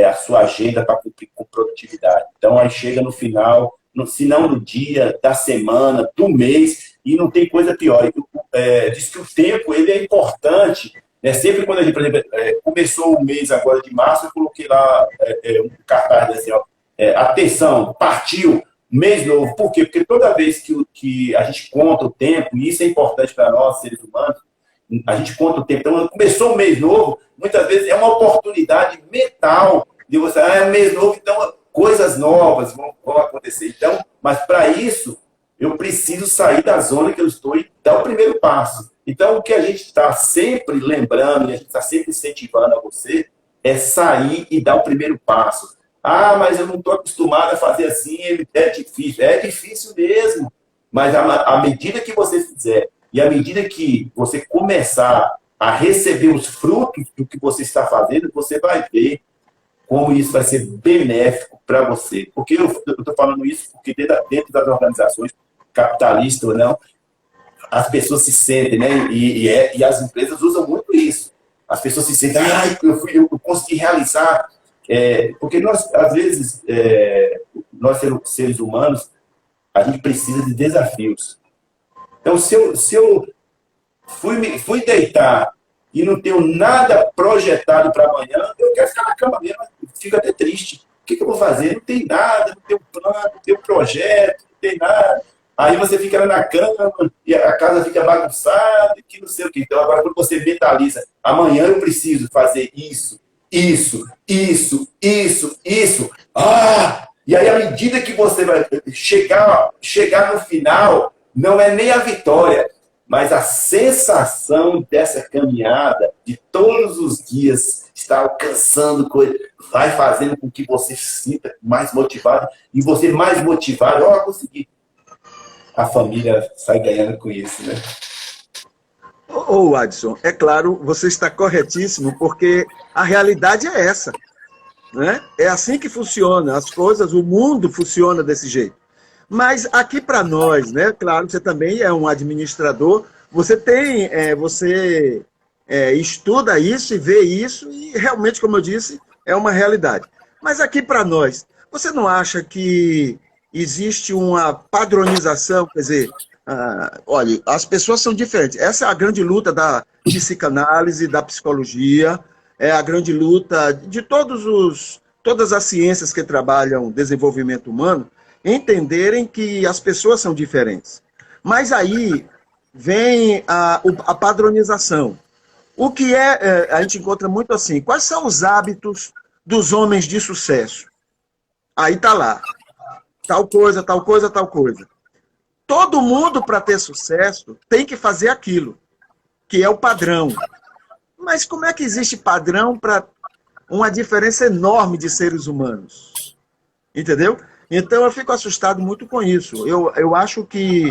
a sua agenda para cumprir com produtividade. Então, aí chega no final, se não no dia, da semana, do mês, e não tem coisa pior. Diz que o tempo ele é importante. Sempre quando a gente, por exemplo, começou o mês agora de março, eu coloquei lá um cartaz assim, ó, atenção, partiu, mês novo. Por quê? Porque toda vez que a gente conta o tempo, e isso é importante para nós, seres humanos, a gente conta o tempo. Então, começou o mês novo, muitas vezes é uma oportunidade mental de você, é um mês novo, então coisas novas vão acontecer. Então, mas para isso, eu preciso sair da zona que eu estou e dar o primeiro passo. Então, o que a gente está sempre lembrando, e a gente está sempre incentivando a você, é sair e dar o primeiro passo. Mas eu não estou acostumado a fazer assim, é difícil. É difícil mesmo, mas à medida que você fizer, e à medida que você começar a receber os frutos do que você está fazendo, você vai ver como isso vai ser benéfico para você. Porque eu estou falando isso porque dentro das organizações, capitalistas ou não, as pessoas se sentem, né? E as empresas usam muito isso. As pessoas se sentem, eu consegui realizar. Porque nós, às vezes, nós seres humanos, a gente precisa de desafios. Então, se eu fui deitar e não tenho nada projetado para amanhã, eu quero ficar na cama mesmo, fico até triste. O que eu vou fazer? Não tem nada, não tenho plano, não tenho projeto, não tem nada. Aí você fica lá na cama e a casa fica bagunçada, que não sei o quê. Então, agora, quando você mentaliza, amanhã eu preciso fazer isso, isso, isso, isso, isso. E aí, à medida que você vai chegar no final, não é nem a vitória, mas a sensação dessa caminhada, de todos os dias estar alcançando coisas, vai fazendo com que você se sinta mais motivado. E você mais motivado, consegui. A família sai ganhando com isso, né?
Adson, é claro, você está corretíssimo, porque a realidade é essa, né? É assim que funciona as coisas, o mundo funciona desse jeito. Mas aqui para nós, né? Claro, você também é um administrador, você estuda isso e vê isso, e realmente, como eu disse, é uma realidade. Mas aqui para nós, você não acha que existe uma padronização, quer dizer, olha, as pessoas são diferentes. Essa é a grande luta da psicanálise, da psicologia, é a grande luta de todas as ciências que trabalham desenvolvimento humano, entenderem que as pessoas são diferentes. Mas aí vem a padronização. O que a gente encontra muito assim, quais são os hábitos dos homens de sucesso? Aí está lá. Tal coisa, tal coisa, tal coisa. Todo mundo, para ter sucesso, tem que fazer aquilo, que é o padrão. Mas como é que existe padrão para uma diferença enorme de seres humanos? Entendeu? Então, eu fico assustado muito com isso. Eu acho que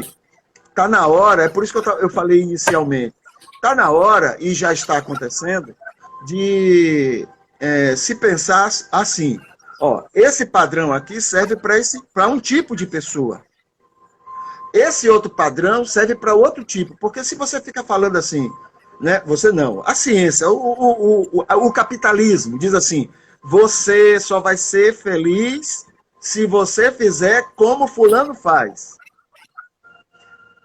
está na hora, é por isso que eu falei inicialmente, está na hora, e já está acontecendo, de se pensar assim, esse padrão aqui serve para um tipo de pessoa. Esse outro padrão serve para outro tipo. Porque se você fica falando assim, né, você não. A ciência, o capitalismo diz assim, você só vai ser feliz se você fizer como fulano faz.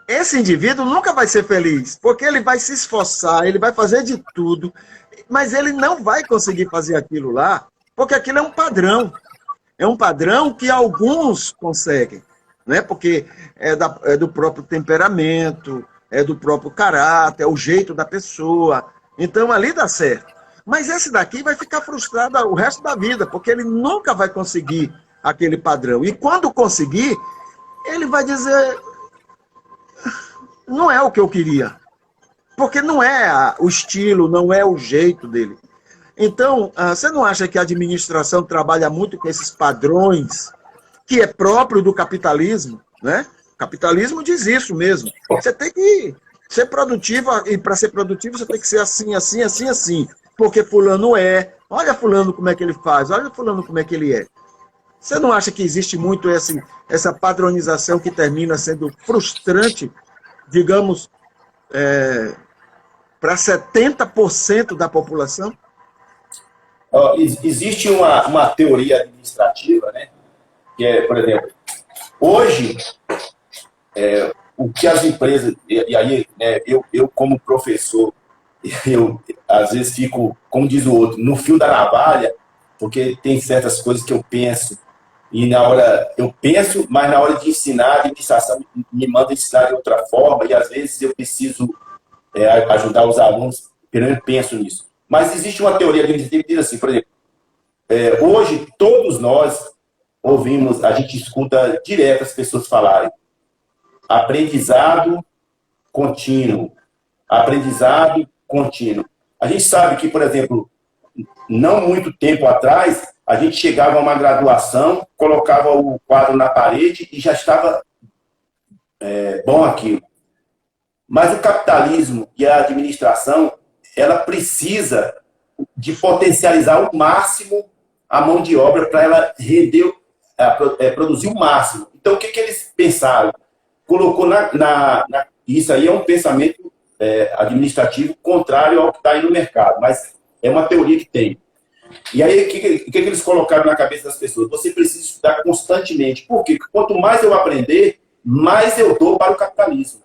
Esse indivíduo nunca vai ser feliz, porque ele vai se esforçar, ele vai fazer de tudo, mas ele não vai conseguir fazer aquilo lá, porque aquilo é um padrão. É um padrão que alguns conseguem, né? Porque é do próprio temperamento, é do próprio caráter, é o jeito da pessoa. Então, ali dá certo. Mas esse daqui vai ficar frustrado o resto da vida, porque ele nunca vai conseguir aquele padrão. E quando conseguir, ele vai dizer, não é o que eu queria. Porque não é o estilo, não é o jeito dele. Então, você não acha que a administração trabalha muito com esses padrões que é próprio do capitalismo, né? O capitalismo diz isso mesmo. Você tem que ser produtivo, e para ser produtivo você tem que ser assim, assim, assim, assim. Porque fulano é. Olha fulano como é que ele faz, olha fulano como é que ele é. Você não acha que existe muito essa padronização que termina sendo frustrante, digamos, para 70% da população?
Existe uma teoria administrativa, né? Que é, por exemplo, hoje, o que as empresas, e aí, né, eu como professor, eu às vezes fico, como diz o outro, no fio da navalha, porque tem certas coisas que eu penso, e na hora, eu penso, mas na hora de ensinar, a administração me manda ensinar de outra forma, e às vezes eu preciso ajudar os alunos, pelo menos penso nisso. Mas existe uma teoria administrativa que diz assim, por exemplo, hoje todos nós ouvimos, a gente escuta direto as pessoas falarem aprendizado contínuo, aprendizado contínuo. A gente sabe que, por exemplo, não muito tempo atrás, a gente chegava a uma graduação, colocava o quadro na parede e já estava bom aquilo. Mas o capitalismo e a administração, ela precisa de potencializar ao máximo a mão de obra para ela render, produzir o máximo. Então, o que eles pensaram? Colocou isso aí é um pensamento administrativo contrário ao que está aí no mercado, mas é uma teoria que tem. E aí, o que eles colocaram na cabeça das pessoas? Você precisa estudar constantemente. Por quê? Porque quanto mais eu aprender, mais eu dou para o capitalismo.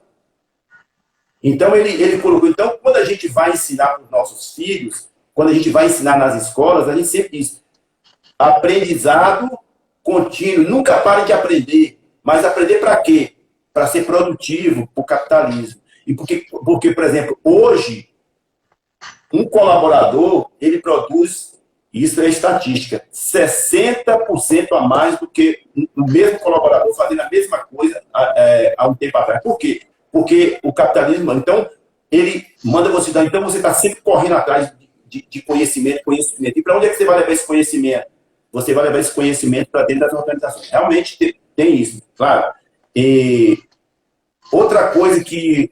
Então, ele colocou. Então, quando a gente vai ensinar para os nossos filhos, quando a gente vai ensinar nas escolas, a gente sempre diz aprendizado contínuo. Nunca pare de aprender. Mas aprender para quê? Para ser produtivo para o capitalismo. E porque, por exemplo, hoje, um colaborador, ele produz, isso é estatística, 60% a mais do que o mesmo colaborador fazendo a mesma coisa há um tempo atrás. Por quê? Porque o capitalismo, então, ele manda você dar, então você está sempre correndo atrás de conhecimento. E para onde é que você vai levar esse conhecimento? Você vai levar esse conhecimento para dentro das organizações. Realmente tem isso, claro. E outra coisa que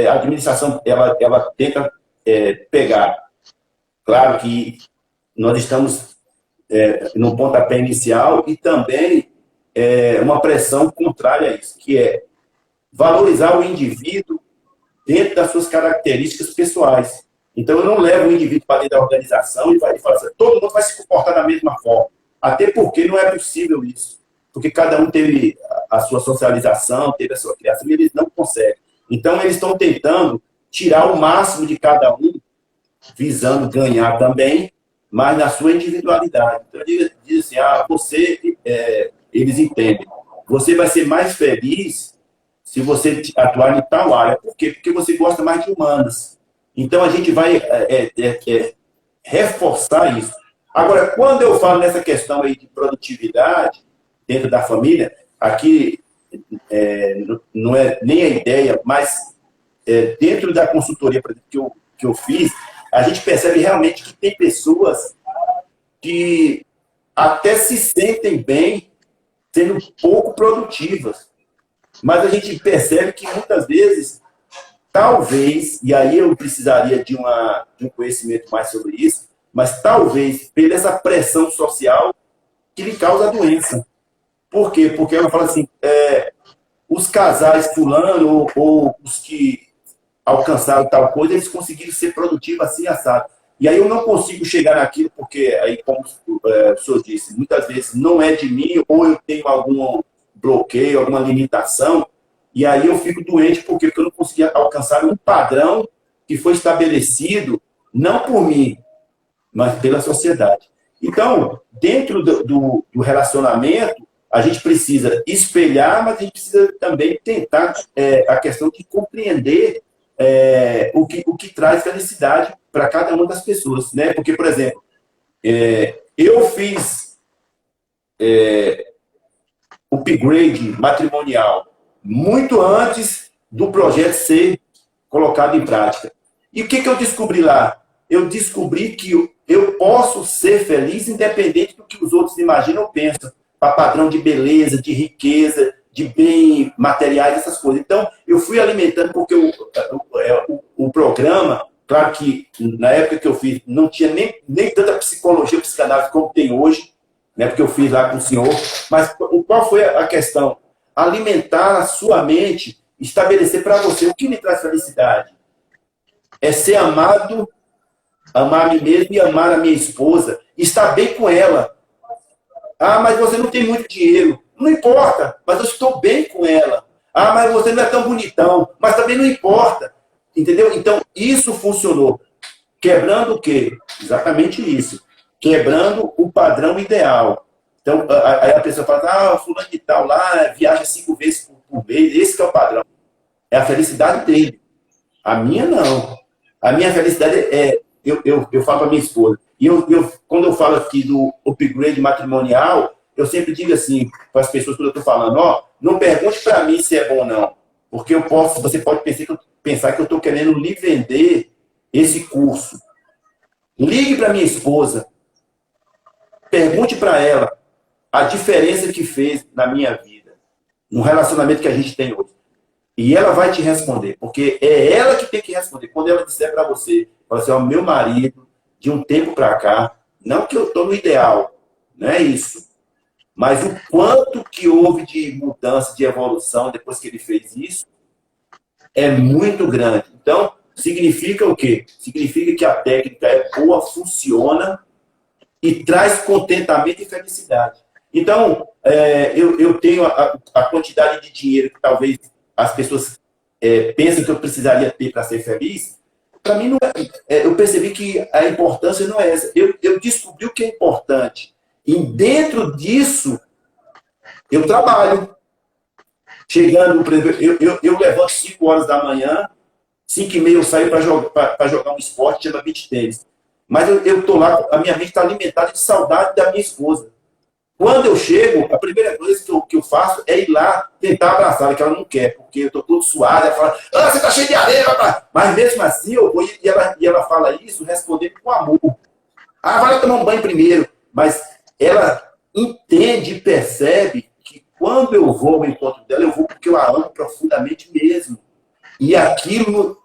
a administração ela tenta pegar, claro que nós estamos no pontapé inicial e também uma pressão contrária a isso, que é valorizar o indivíduo dentro das suas características pessoais. Então, eu não levo o indivíduo para dentro da organização e falo assim, todo mundo vai se comportar da mesma forma. Até porque não é possível isso. Porque cada um teve a sua socialização, teve a sua criação, e eles não conseguem. Então, eles estão tentando tirar o máximo de cada um, visando ganhar também, mas na sua individualidade. Então, diz assim, eles entendem, você vai ser mais feliz se você atuar em tal área. Por quê? Porque você gosta mais de humanas. Então, a gente vai reforçar isso. Agora, quando eu falo nessa questão aí de produtividade dentro da família, aqui não é nem a ideia, mas dentro da consultoria que eu fiz, a gente percebe realmente que tem pessoas que até se sentem bem sendo pouco produtivas. Mas a gente percebe que muitas vezes, talvez, e aí eu precisaria de um conhecimento mais sobre isso, mas talvez, pela essa pressão social que lhe causa a doença. Por quê? Porque ela fala assim, os casais fulano ou os que alcançaram tal coisa, eles conseguiram ser produtivos assim, assado. E aí eu não consigo chegar naquilo, porque aí, como o senhor disse, muitas vezes não é de mim, ou eu tenho algum bloqueio, alguma limitação, e aí eu fico doente porque eu não conseguia alcançar um padrão que foi estabelecido, não por mim, mas pela sociedade. Então, dentro do relacionamento, a gente precisa espelhar, mas a gente precisa também tentar a questão de compreender o que traz felicidade para cada uma das pessoas, né? Porque, por exemplo, eu fiz upgrade matrimonial muito antes do projeto ser colocado em prática. E o que eu descobri lá? eu descobri que eu posso ser feliz independente do que os outros imaginam ou pensam, para padrão de beleza, de riqueza, de bem materiais, essas coisas. Então, eu fui alimentando, porque o programa, claro que na época que eu fiz, não tinha nem tanta psicologia, psicanálise como tem hoje, né, porque eu fiz lá com o senhor, mas qual foi a questão? Alimentar a sua mente, estabelecer para você o que me traz felicidade. É ser amado, amar a mim mesmo e amar a minha esposa, estar bem com ela. Ah, mas você não tem muito dinheiro. Não importa, mas eu estou bem com ela. Ah, mas você não é tão bonitão. Mas também não importa. Entendeu? Então, isso funcionou. Quebrando o quê? Exatamente isso. Quebrando o padrão ideal. Então, aí a pessoa fala, fulano de tal lá viaja 5 vezes por mês. Esse que é o padrão. É a felicidade dele. A minha, não. A minha felicidade é... Eu falo para minha esposa. E quando eu falo aqui do upgrade matrimonial, eu sempre digo assim para as pessoas quando eu estou falando, não pergunte para mim se é bom ou não. Porque você pode pensar que eu estou querendo lhe vender esse curso. Ligue para minha esposa. Pergunte para ela a diferença que fez na minha vida, no relacionamento que a gente tem hoje. E ela vai te responder, porque é ela que tem que responder. Quando ela disser para você, fala assim, meu marido, de um tempo para cá, não que eu estou no ideal, não é isso. Mas o quanto que houve de mudança, de evolução, depois que ele fez isso, é muito grande. Então, significa o quê? Significa que a técnica é boa, funciona e traz contentamento e felicidade. Então, eu tenho a quantidade de dinheiro que talvez as pessoas pensam que eu precisaria ter para ser feliz. Para mim, não eu percebi que a importância não é essa. Eu descobri o que é importante. E dentro disso, eu trabalho. Chegando, por exemplo, eu levanto 5 horas da manhã, 5h30 eu saio para jogar um esporte, chama beach tennis. Mas eu estou lá, a minha mente está alimentada de saudade da minha esposa. Quando eu chego, a primeira coisa que eu faço é ir lá tentar abraçar, que ela não quer, porque eu estou todo suado, ela fala, você está cheio de areia, rapaz. Mas mesmo assim, eu vou e ela fala isso respondendo com amor. Vai lá tomar um banho primeiro. Mas ela entende e percebe que quando eu vou ao encontro dela, eu vou porque eu a amo profundamente mesmo. E aquilo,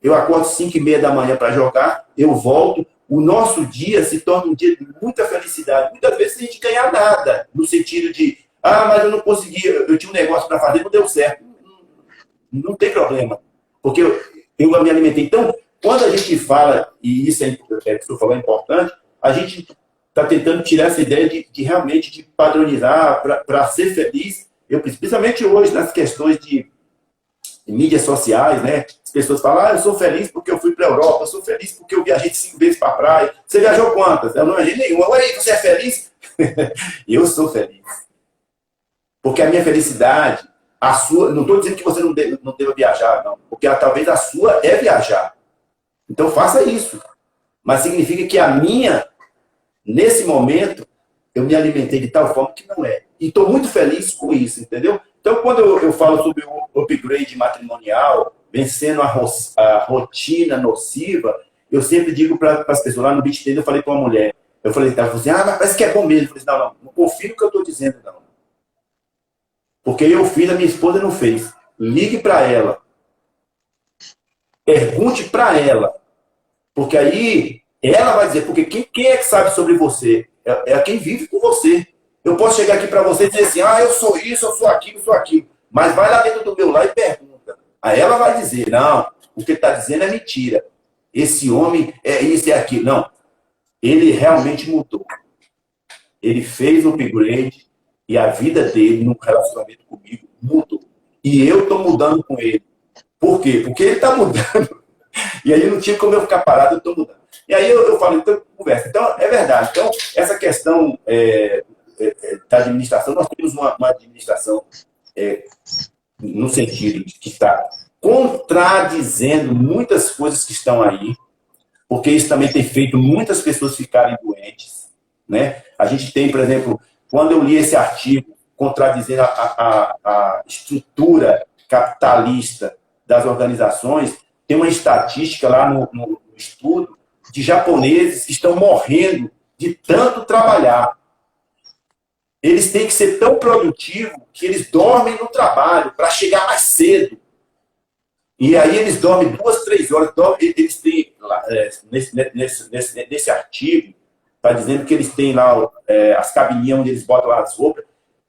eu acordo 5h30 da manhã para jogar, eu volto, o nosso dia se torna um dia de muita felicidade. Muitas vezes a gente ganha nada, no sentido de, mas eu não consegui, eu tinha um negócio para fazer, não deu certo. Não tem problema, porque eu me alimentei. Então, quando a gente fala, e isso que você falou é importante, a gente está tentando tirar essa ideia de realmente de padronizar para ser feliz. Principalmente hoje, nas questões de mídias sociais, né? As pessoas falam, eu sou feliz porque eu fui para a Europa, eu sou feliz porque eu viajei 5 vezes para a praia. Você viajou quantas? Eu não viajei nenhuma. Ué, você é feliz? Eu sou feliz. Porque a minha felicidade, a sua, não estou dizendo que você não deva viajar, não. Porque talvez a sua é viajar. Então faça isso. Mas significa que a minha, nesse momento, eu me alimentei de tal forma que não é. E estou muito feliz com isso, entendeu? Então, quando eu falo sobre o upgrade matrimonial, vencendo a rotina nociva, eu sempre digo para as pessoas, lá no Beach Tennis, eu falei para uma mulher, eu falei, ela falou assim, mas parece que é bom mesmo. Eu falei, não confio no que eu estou dizendo, não. Porque eu fiz, a minha esposa não fez. Ligue para ela. Pergunte para ela. Porque aí, ela vai dizer, porque quem é que sabe sobre você? É quem vive com você. Eu posso chegar aqui para você e dizer assim, eu sou isso, eu sou aquilo, eu sou aquilo. Mas vai lá dentro do meu lar e pergunta. Aí ela vai dizer, não, o que ele está dizendo é mentira. Esse homem é isso e aquilo. Não, ele realmente mudou. Ele fez um upgrade e a vida dele no relacionamento comigo mudou. E eu estou mudando com ele. Por quê? Porque ele está mudando. E aí não tinha como eu ficar parado, eu estou mudando. E aí eu falo, então, conversa. Então, é verdade. Então, essa questão da administração, nós temos uma administração no sentido de que está contradizendo muitas coisas que estão aí, porque isso também tem feito muitas pessoas ficarem doentes. Né? A gente tem, por exemplo, quando eu li esse artigo contradizendo a estrutura capitalista das organizações, tem uma estatística lá no estudo de japoneses que estão morrendo de tanto trabalhar. Eles têm que ser tão produtivos que eles dormem no trabalho para chegar mais cedo. E aí eles dormem 2, 3 horas. Eles têm, nesse artigo, está dizendo que eles têm lá as cabininhas onde eles botam lá as roupas.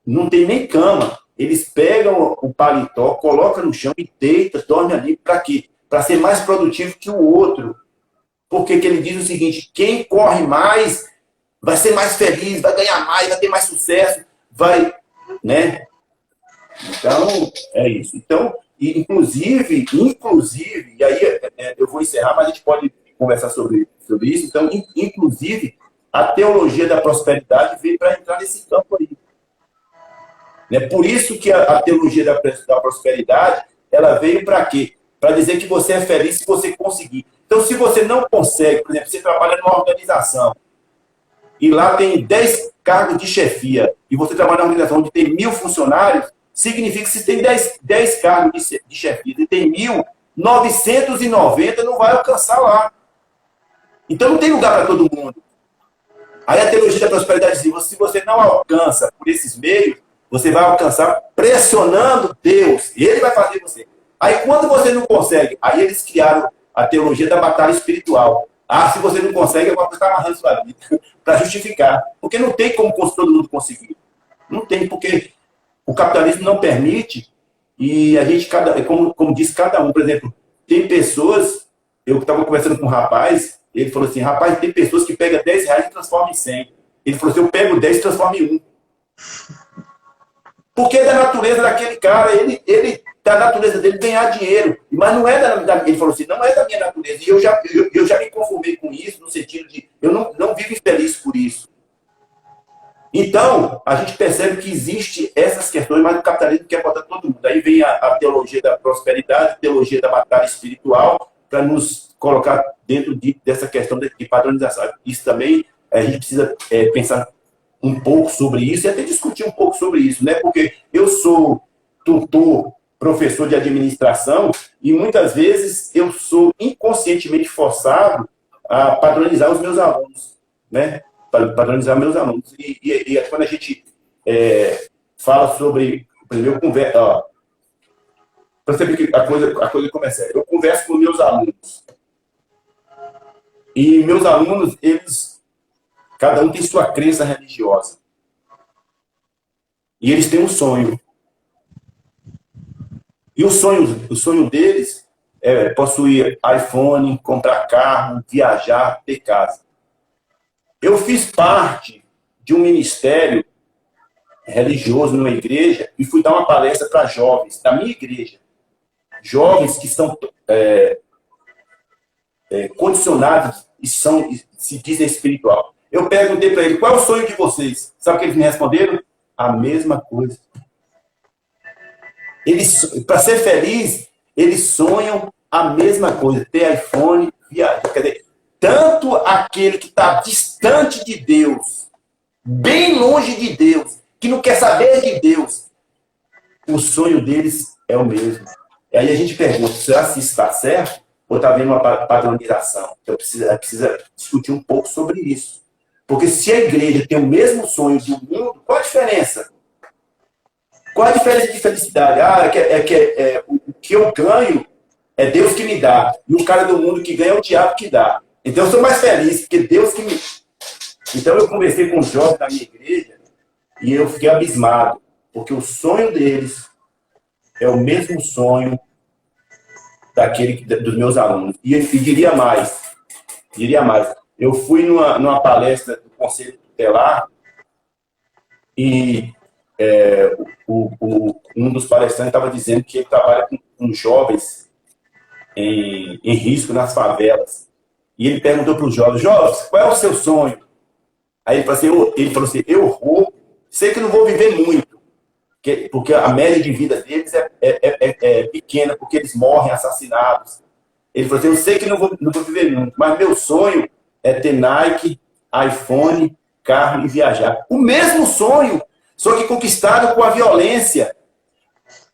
Não tem nem cama. Eles pegam o paletó, colocam no chão e deitam, dormem ali. Para quê? Para ser mais produtivo que o outro. Porque que ele diz o seguinte, quem corre mais vai ser mais feliz, vai ganhar mais, vai ter mais sucesso, vai, né? Então, é isso. Então, inclusive, e aí eu vou encerrar, mas a gente pode conversar sobre isso. Então, inclusive, a teologia da prosperidade veio para entrar nesse campo aí. Né? Por isso que a teologia da prosperidade, ela veio para quê? Para dizer que você é feliz se você conseguir. Então, se você não consegue, por exemplo, você trabalha numa organização, e lá tem 10 cargos de chefia, e você trabalha numa organização onde tem 1.000 funcionários, significa que se tem 10 cargos de chefia e tem 1.990 não vai alcançar lá. Então não tem lugar para todo mundo. Aí a teologia da prosperidade diz, se você não alcança por esses meios, você vai alcançar pressionando Deus. Ele vai fazer você. Aí quando você não consegue, aí eles criaram a teologia da batalha espiritual. Se você não consegue, agora você está amarrando sua vida para justificar. Porque não tem como todo mundo conseguir. Não tem, porque o capitalismo não permite e a gente, como disse cada um, por exemplo, tem pessoas, eu estava conversando com um rapaz, ele falou assim, rapaz, tem pessoas que pegam R$10 e transformam em 100. Ele falou assim, eu pego 10 e transformo em 1. Porque é da natureza daquele cara, ele da natureza dele ganhar dinheiro, mas não é ele falou assim, não é da minha natureza, e eu já me conformei com isso, no sentido de, eu não vivo infeliz por isso. Então, a gente percebe que existe essas questões, mas o capitalismo quer botar todo mundo. Aí vem a teologia da prosperidade, a teologia da batalha espiritual, para nos colocar dentro dessa questão de padronização. Isso também, a gente precisa pensar um pouco sobre isso e até discutir um pouco sobre isso, né? Porque eu sou tutor, professor de administração e muitas vezes eu sou inconscientemente forçado a padronizar os meus alunos, né? Padronizar meus alunos. E quando a gente fala sobre, por exemplo, eu converso, para saber que a coisa começa. Eu converso com meus alunos e meus alunos, cada um tem sua crença religiosa. E eles têm um sonho. E o sonho deles é possuir iPhone, comprar carro, viajar, ter casa. Eu fiz parte de um ministério religioso numa igreja e fui dar uma palestra para jovens da minha igreja. Jovens que estão condicionados e se dizem espiritual. Eu perguntei para eles, qual é o sonho de vocês? Sabe o que eles me responderam? A mesma coisa. Para ser feliz, eles sonham a mesma coisa. Ter iPhone, viajar. Quer dizer, tanto aquele que está distante de Deus, bem longe de Deus, que não quer saber de Deus, o sonho deles é o mesmo. E aí a gente pergunta, será se está certo? Ou está havendo uma padronização? Então precisa discutir um pouco sobre isso. Porque se a igreja tem o mesmo sonho do mundo, qual a diferença? Qual a diferença de felicidade? O que eu ganho é Deus que me dá. E o cara do mundo que ganha é o diabo que dá. Então eu sou mais feliz, porque Deus que me... Então eu conversei com os jovens da minha igreja e eu fiquei abismado. Porque o sonho deles é o mesmo sonho dos meus alunos. E diria mais. Eu fui numa palestra do Conselho Tutelar e um dos palestrantes estava dizendo que ele trabalha com jovens em risco nas favelas. E ele perguntou para os jovens, qual é o seu sonho? Aí ele falou assim, eu roubo, sei que não vou viver muito, porque a média de vida deles é pequena, porque eles morrem assassinados. Ele falou assim, eu sei que não vou viver muito, mas meu sonho é ter Nike, iPhone, carro e viajar. O mesmo sonho, só que conquistado com a violência.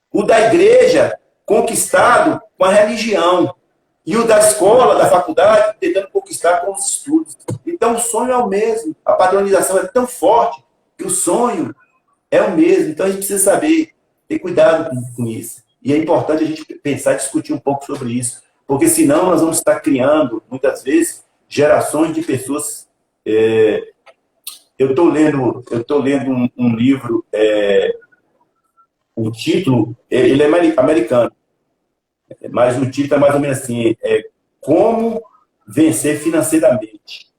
O da igreja, conquistado com a religião. E o da escola, da faculdade, tentando conquistar com os estudos. Então, o sonho é o mesmo. A padronização é tão forte que o sonho é o mesmo. Então, a gente precisa saber ter cuidado com isso. E é importante a gente pensar e discutir um pouco sobre isso. Porque, senão, nós vamos estar criando, muitas vezes, gerações de pessoas... Eu estou lendo um livro, o título, ele é americano, mas o título é mais ou menos assim, Como Vencer Financeiramente.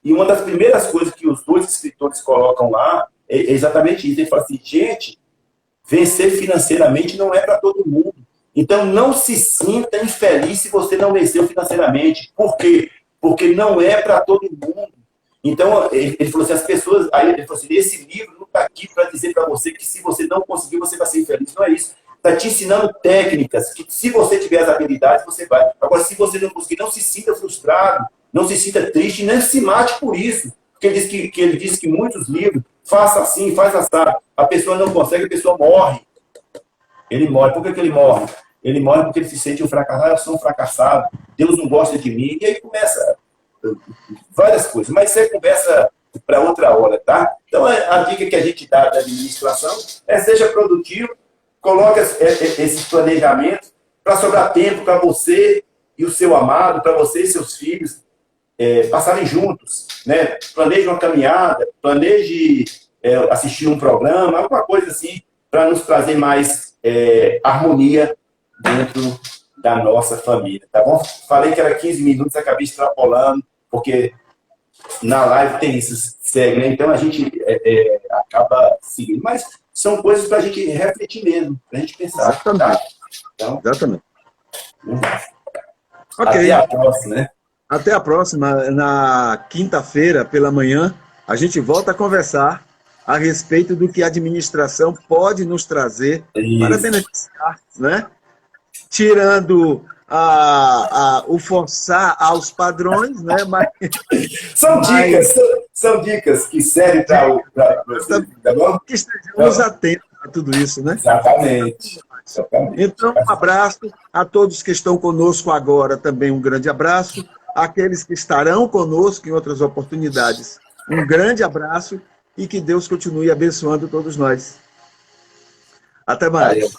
E uma das primeiras coisas que os dois escritores colocam lá é exatamente isso. Ele fala assim, gente, vencer financeiramente não é para todo mundo. Então não se sinta infeliz se você não venceu financeiramente. Por quê? Porque não é para todo mundo. Então, ele falou assim, as pessoas... Aí ele falou assim, esse livro não está aqui para dizer para você que se você não conseguir, você vai ser infeliz. Não é isso. Está te ensinando técnicas, que se você tiver as habilidades, você vai. Agora, se você não conseguir, não se sinta frustrado, não se sinta triste, nem se mate por isso. Porque ele diz que muitos livros, faça assim, faz assado. A pessoa não consegue, a pessoa morre. Ele morre. Por que ele morre? Ele morre porque ele se sente um fracassado. Eu sou um fracassado, Deus não gosta de mim. E aí começa várias coisas. Mas isso é conversa para outra hora, tá? Então, a dica que a gente dá da administração seja produtivo, coloque esse planejamento para sobrar tempo para você e o seu amado, para você e seus filhos passarem juntos, né? Planeje uma caminhada, planeje assistir um programa, alguma coisa assim, para nos trazer mais harmonia dentro da nossa família, tá bom? Falei que era 15 minutos, acabei extrapolando, porque na live tem isso, segue, né? Então a gente acaba seguindo. Mas são coisas para a gente refletir mesmo, para a gente pensar.
Exatamente.
Tá? Então,
Exatamente. Ok.
Até a próxima, né?
Até a próxima. Na quinta-feira, pela manhã, a gente volta a conversar a respeito do que a administração pode nos trazer para beneficiar, né? Tirando o forçar aos padrões, né? Mas
são dicas que servem para você, tá bom?
Que estejamos atentos a tudo isso, né?
Exatamente.
Então, um abraço a todos que estão conosco agora, também um grande abraço. Aqueles que estarão conosco em outras oportunidades, um grande abraço e que Deus continue abençoando todos nós. Até mais.
Valeu.